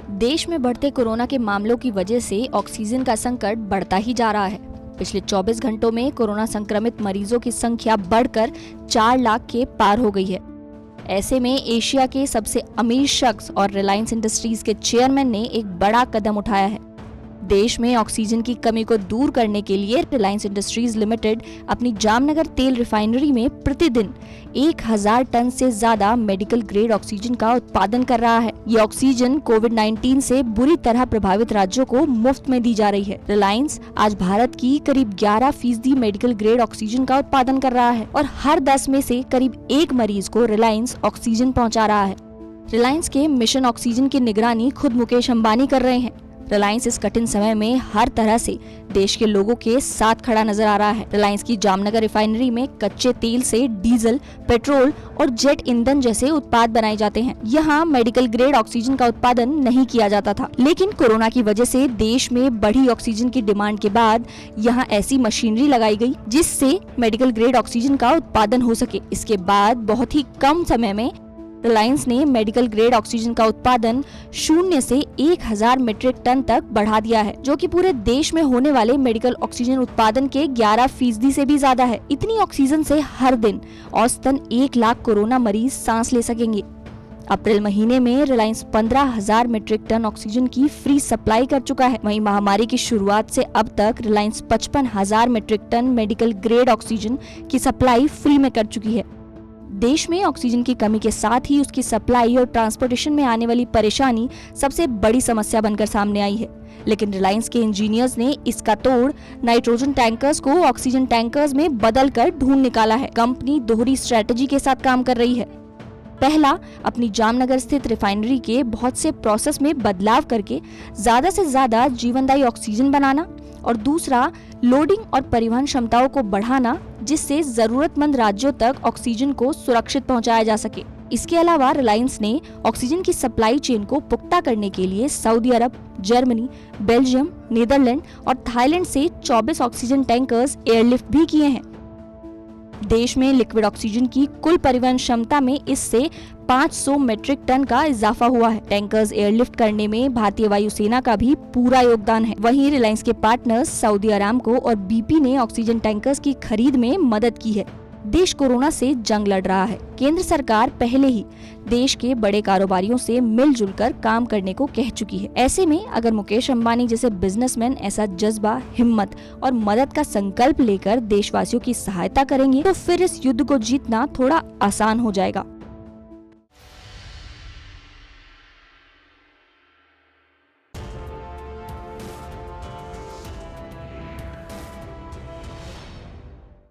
देश में बढ़ते कोरोना के मामलों की वजह से ऑक्सीजन का संकट बढ़ता ही जा रहा है। पिछले 24 घंटों में कोरोना संक्रमित मरीजों की संख्या बढ़कर 4 लाख के पार हो गई है। ऐसे में एशिया के सबसे अमीर शख्स और रिलायंस इंडस्ट्रीज के चेयरमैन ने एक बड़ा कदम उठाया है। देश में ऑक्सीजन की कमी को दूर करने के लिए रिलायंस इंडस्ट्रीज लिमिटेड अपनी जामनगर तेल रिफाइनरी में प्रतिदिन 1000 टन से ज्यादा मेडिकल ग्रेड ऑक्सीजन का उत्पादन कर रहा है। ये ऑक्सीजन कोविड-19 से बुरी तरह प्रभावित राज्यों को मुफ्त में दी जा रही है। रिलायंस आज भारत की करीब 11% मेडिकल ग्रेड ऑक्सीजन का उत्पादन कर रहा है और हर 10 में से करीब 1 मरीज को रिलायंस ऑक्सीजन पहुँचा रहा है। रिलायंस के मिशन ऑक्सीजन की निगरानी खुद मुकेश अंबानी कर रहे हैं। रिलायंस इस कठिन समय में हर तरह से देश के लोगों के साथ खड़ा नजर आ रहा है। रिलायंस की जामनगर रिफाइनरी में कच्चे तेल से डीजल, पेट्रोल और जेट ईंधन जैसे उत्पाद बनाए जाते हैं। यहाँ मेडिकल ग्रेड ऑक्सीजन का उत्पादन नहीं किया जाता था, लेकिन कोरोना की वजह से देश में बढ़ी ऑक्सीजन की डिमांड के बाद यहाँ ऐसी मशीनरी लगाई गई जिससे मेडिकल ग्रेड ऑक्सीजन का उत्पादन हो सके। इसके बाद बहुत ही कम समय में रिलायंस ने मेडिकल ग्रेड ऑक्सीजन का उत्पादन 0 से 1000 मीट्रिक टन तक बढ़ा दिया है, जो कि पूरे देश में होने वाले मेडिकल ऑक्सीजन उत्पादन के 11% से भी ज्यादा है। इतनी ऑक्सीजन से हर दिन औसतन 1 लाख कोरोना मरीज सांस ले सकेंगे। अप्रैल महीने में रिलायंस 15,000 मीट्रिक टन ऑक्सीजन की फ्री सप्लाई कर चुका है। वहीं महामारी की शुरुआत से अब तक Reliance 55,000 metric ton medical grade oxygen की सप्लाई फ्री में कर चुकी है। देश में ऑक्सीजन की कमी के साथ ही उसकी सप्लाई और ट्रांसपोर्टेशन में आने वाली परेशानी सबसे बड़ी समस्या बनकर सामने आई है, लेकिन रिलायंस के इंजीनियर्स ने इसका तोड़ नाइट्रोजन टैंकर्स को ऑक्सीजन टैंकर्स में बदलकर ढूंढ निकाला है। कंपनी दोहरी स्ट्रेटजी के साथ काम कर रही है। पहला, अपनी जामनगर स्थित रिफाइनरी के बहुत से प्रोसेस में बदलाव करके ज्यादा से ज्यादा जीवनदायी ऑक्सीजन बनाना, और दूसरा, लोडिंग और परिवहन क्षमताओं को बढ़ाना जिससे जरूरतमंद राज्यों तक ऑक्सीजन को सुरक्षित पहुंचाया जा सके। इसके अलावा रिलायंस ने ऑक्सीजन की सप्लाई चेन को पुख्ता करने के लिए सऊदी अरब, जर्मनी, बेल्जियम, नीदरलैंड और थाईलैंड से 24 ऑक्सीजन टैंकर्स एयरलिफ्ट भी किए हैं। देश में लिक्विड ऑक्सीजन की कुल परिवहन क्षमता में इससे 500 मीट्रिक टन का इजाफा हुआ है। टैंकर्स एयरलिफ्ट करने में भारतीय वायुसेना का भी पूरा योगदान है। वहीं रिलायंस के पार्टनर्स सऊदी अरामको और BP ने ऑक्सीजन टैंकर्स की खरीद में मदद की है। देश कोरोना से जंग लड़ रहा है। केंद्र सरकार पहले ही देश के बड़े कारोबारियों से मिलजुल कर काम करने को कह चुकी है। ऐसे में अगर मुकेश अंबानी जैसे बिजनेसमैन ऐसा जज्बा, हिम्मत और मदद का संकल्प लेकर देशवासियों की सहायता करेंगे तो फिर इस युद्ध को जीतना थोड़ा आसान हो जाएगा।